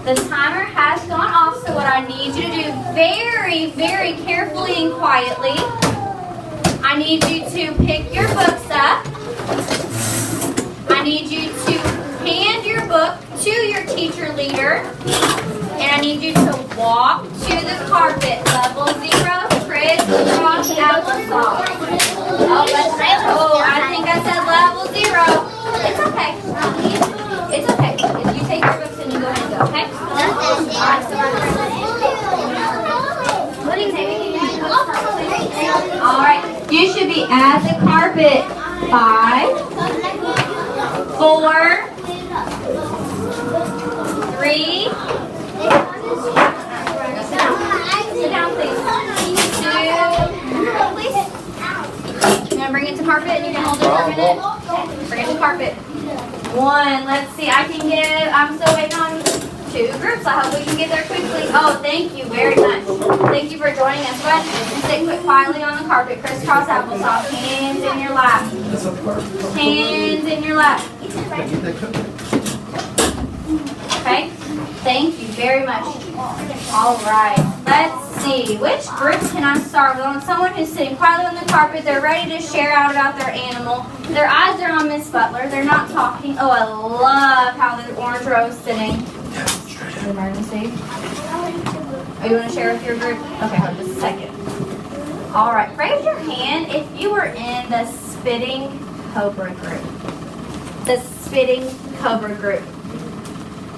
The timer has gone off, so what I need you to do very, very carefully and quietly, I need you to pick your books up. I need you to hand your book to your teacher leader. And I need you to walk to the carpet. Level 0, crisscross applesauce. Oh, I think I said level 0. It's okay. It's okay. If you take your books and you go ahead and go, okay? What do you say? All right. You should be at the carpet. 5, 4, 3. Sit down, please. 2, please. You want to bring it to carpet and you can hold it for a minute? Bring it to carpet. 1. Let's see. I'm still waiting on 2 groups. I hope we can get there quickly. Oh, thank you very much. Thank you for joining us. Go ahead and sit quietly on the carpet. Crisscross applesauce. Hands in your lap. Hands in your lap. Okay. Thank you very much. All right. Let's see. Which group can I start with? Someone who's sitting quietly on the carpet. They're ready to share out about their animal. Their eyes are on Miss Butler. They're not talking. Oh, I love how the orange row is sitting. Emergency. Oh, you want to share with your group? Okay, hold just a second. All right. Raise your hand if you were in the spitting cobra group. The spitting cobra group.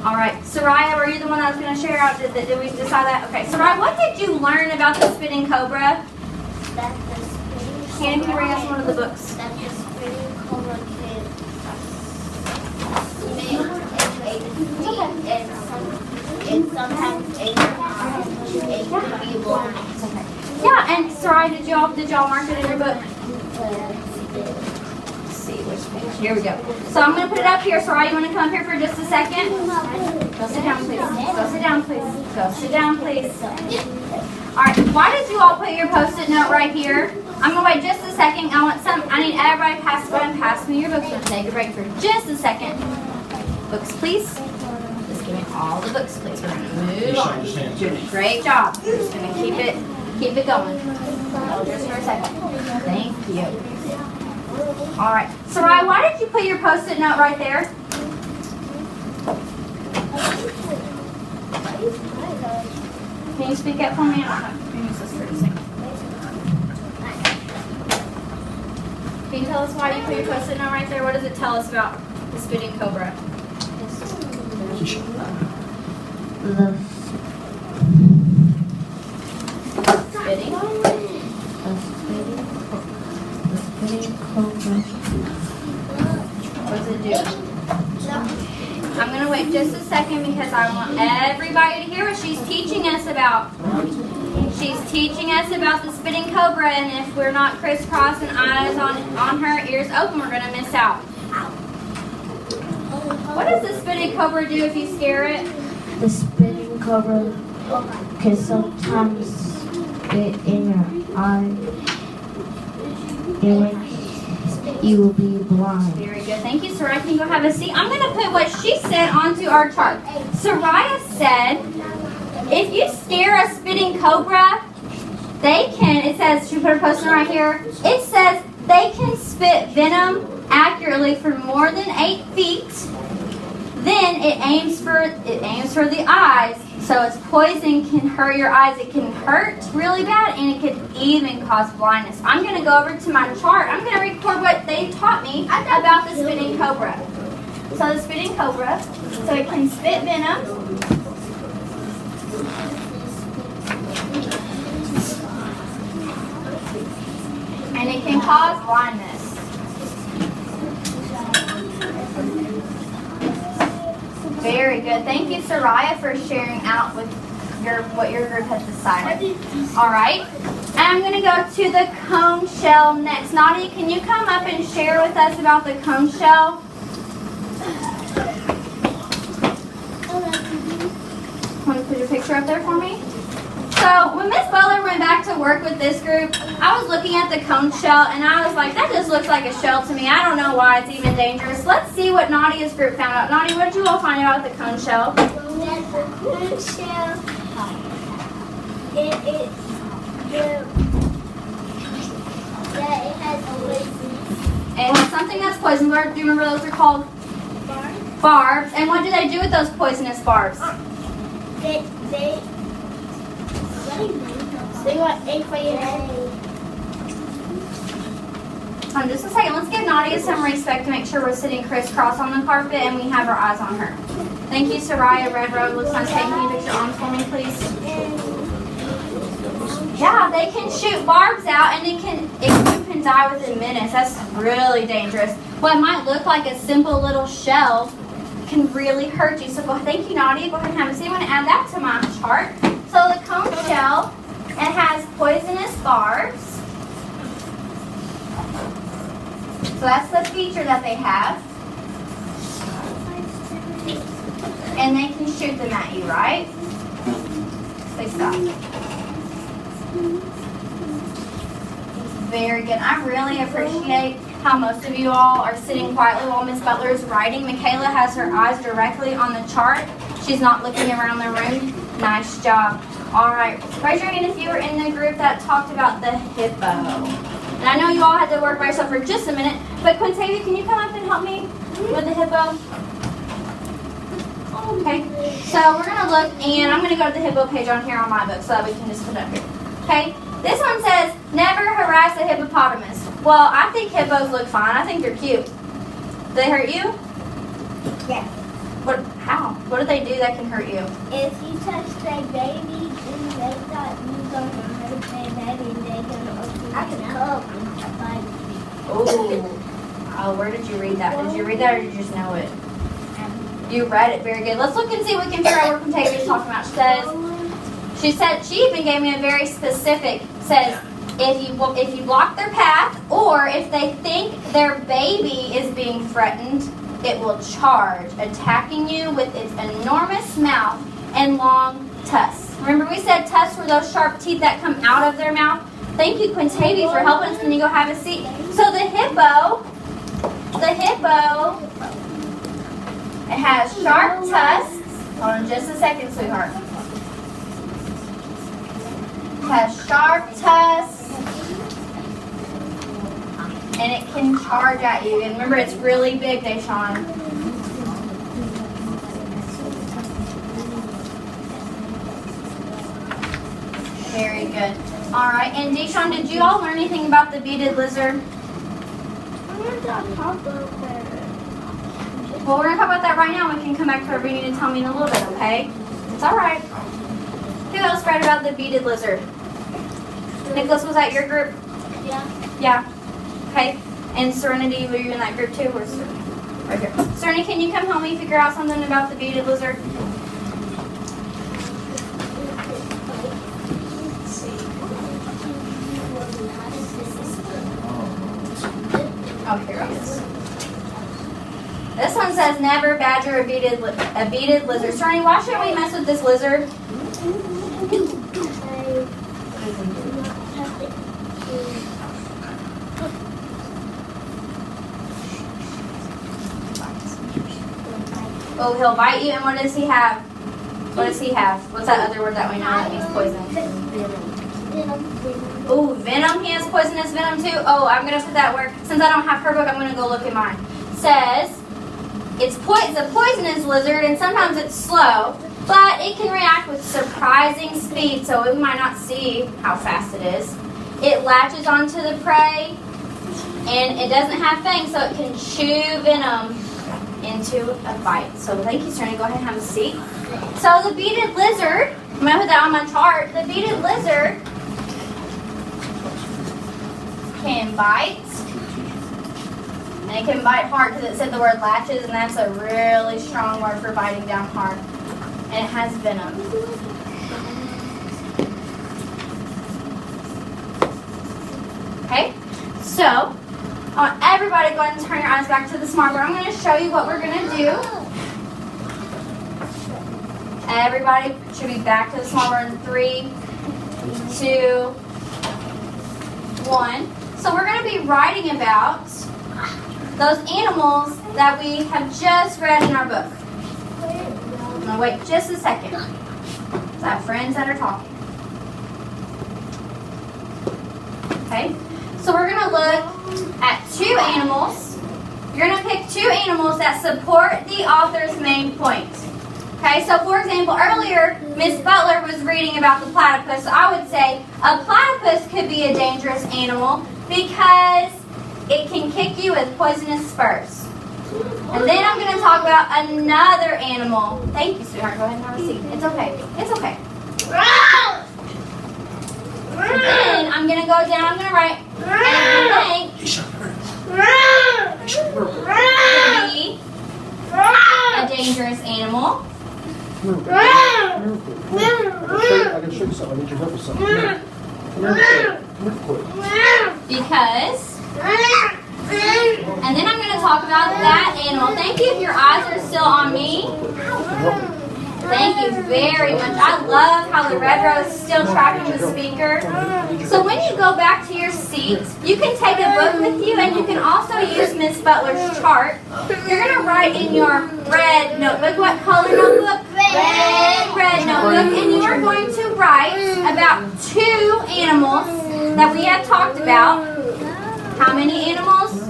All right, Soraya, were you the one that was going to share out? Did we decide that? Okay, Soraya, what did you learn about the spitting cobra? Can you bring us one of the books? That the spitting cobra can and sometimes it can be blind. Yeah, and Soraya, did y'all mark it in your book? See which page. Here we go. So I'm going to put it up here. Soraya, you want to come up here for just a second? Go sit down, please. Go sit down, please. Go sit down, please. All right. Why did you all put your Post-it note right here? I'm going to wait just a second. I need everybody to pass me your books. We're going to take a break for just a second. Books, please. Just give me all the books, please. We're going to move on. Doing a great job. We're just going to keep it going. Just for a second. Thank you. All right. Soraya, why did you put your Post-it note right there? Can you speak up for me? Can you tell us why you put your Post-it note right there? What does it tell us about the spitting cobra? Spitting? What does it do? I'm going to wait just a second because I want everybody to hear what she's teaching us about. She's teaching us about the spitting cobra, and if we're not crisscross and eyes on her, ears open, we're going to miss out. What does the spitting cobra do if you scare it? The spitting cobra can sometimes spit in your eye. You will be blind. Very good. Thank you, Soraya. Can you go have a seat? I'm going to put what she said onto our chart. Soraya said, if you scare a spitting cobra, they can, it says, she put her Post-it right here, it says they can spit venom accurately for more than 8 feet. Then it aims for the eyes. So its poison can hurt your eyes. It can hurt really bad, and it can even cause blindness. I'm going to go over to my chart. I'm going to record what they taught me about the spitting cobra. So the spitting cobra, so it can spit venom. And it can cause blindness. Very good. Thank you, Soraya, for sharing out with what your group has decided. All right. And I'm going to go to the cone shell next. Nadia, can you come up and share with us about the cone shell? Want to put your picture up there for me? So when Miss Butler went back to work with this group, I was looking at the conch shell and I was like, that just looks like a shell to me. I don't know why it's even dangerous. Let's see what Nadia's group found out. Nadia, what did you all find out about the conch shell? That the conch shell, that it has poison. It has something that's poison. Do you remember what those are called? Barbs. And what do they do with those poisonous barbs? They want egg for your head. Just a second. Let's give Nadia some respect to make sure we're sitting crisscross on the carpet and we have our eyes on her. Thank you, Soraya. Red Road looks nice. Can you fix your arms for me, please? Yeah, they can shoot barbs out and you can die within minutes. That's really dangerous. What might look like a simple little shell can really hurt you. So thank you, Nadia. Go ahead and have a seat. I'm going to add that to my chart. So the conch shell, it has poisonous barbs. So that's the feature that they have. And they can shoot them at you, right? They stop. Very good. I really appreciate how most of you all are sitting quietly while Miss Butler is writing. Michaela has her eyes directly on the chart. She's not looking around the room. Nice job. All right. Raise your hand if you were in the group that talked about the hippo. And I know you all had to work by yourself for just a minute, but Quintavia, can you come up and help me with the hippo? Okay. So we're going to look, and I'm going to go to the hippo page on here on my book so that we can just put it up here. Okay. This one says, never harass a hippopotamus. Well, I think hippos look fine. I think they're cute. Do they hurt you? Yeah. What? How? What do they do that can hurt you? If you touch their baby, then they thought you were going to hurt their baby, and they're going to open it up and bite you. Oh, where did you read that? Did you read that or did you just know it? You read it. Very good. Let's look and see if we can figure out what Quintavia is talking about. She even gave me a very specific, says, if you block their path or if they think their baby is being threatened, it will charge, attacking you with its enormous mouth and long tusks. Remember we said tusks were those sharp teeth that come out of their mouth? Thank you, Quintavia, for helping us. Can you go have a seat? So the hippo, it has sharp tusks. Hold on just a second, sweetheart. It has sharp tusks. And it can charge at you. And remember, it's really big, Deshawn. Very good. All right. And Deshawn, did you all learn anything about the beaded lizard? I'm going to talk about that. Well, we're going to talk about that right now. We can come back to whatever you need to tell me in a little bit, okay? It's all right. Who else read about the beaded lizard? Nicholas, was that your group? Yeah. Yeah. Okay. And Serenity, were you in that group too? Where's Serenity? Right here. Serenity, can you come help me figure out something about the beaded lizard? Oh, here it is. This one says never badger a beaded lizard. Serenity, why should we mess with this lizard? Oh, he'll bite you, and what does he have? What does he have? What's that other word that we know that means poison? Oh, venom. He has poisonous venom too. Oh, I'm going to put that where, since I don't have her book, I'm going to go look at mine. Says, it's a poisonous lizard, and sometimes it's slow, but it can react with surprising speed, so we might not see how fast it is. It latches onto the prey, and it doesn't have fangs, so it can chew venom into a bite. So thank you, Serenity. Go ahead and have a seat. So the beaded lizard, I'm going to put that on my chart. The beaded lizard can bite. And it can bite hard because it said the word latches, and that's a really strong word for biting down hard. And it has venom. Okay, so I want everybody to go ahead and turn your eyes back to the smart board. I'm going to show you what we're going to do. Everybody should be back to the smart board in 3, 2, 1. So we're going to be writing about those animals that we have just read in our book. I'm going to wait just a second. I have friends that are talking. Okay, so we're going to look at 2 animals. You're going to pick 2 animals that support the author's main point. Okay, so for example, earlier Miss Butler was reading about the platypus. So I would say a platypus could be a dangerous animal because it can kick you with poisonous spurs. And then I'm going to talk about another animal. Thank you, sweetheart. Go ahead and have a seat. It's okay. It's okay. And then I'm going to go down. I'm going to write blank. Be a dangerous animal. I can show you something. I need your help with something. Because. And then I'm going to talk about that animal. Thank you if your eyes are still on me. Thank you very much. I love how the red row is still tracking the speaker. So when you go back to your seat, you can take a book with you and you can also use Miss Butler's chart. You're going to write in your red notebook. What color notebook? Red notebook. And you are going to write about 2 animals that we have talked about. How many animals? 2.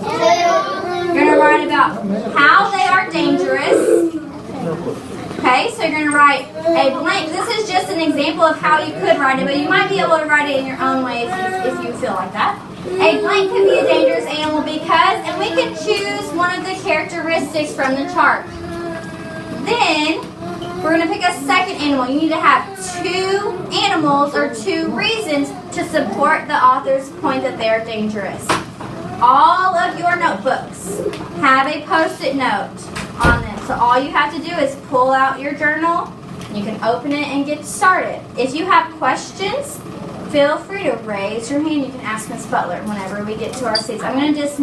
You're going to write about how they are dangerous. Okay, so you're going to write a blank. This is just an example of how you could write it, but you might be able to write it in your own way if you feel like that. A blank could be a dangerous animal because, and we can choose one of the characteristics from the chart. Then, we're going to pick a second animal. You need to have 2 animals or 2 reasons to support the author's point that they are dangerous. All of your notebooks have a post-it note on them. So all you have to do is pull out your journal. You can open it and get started. If you have questions, feel free to raise your hand. You can ask Miss Butler whenever we get to our seats. I'm going to just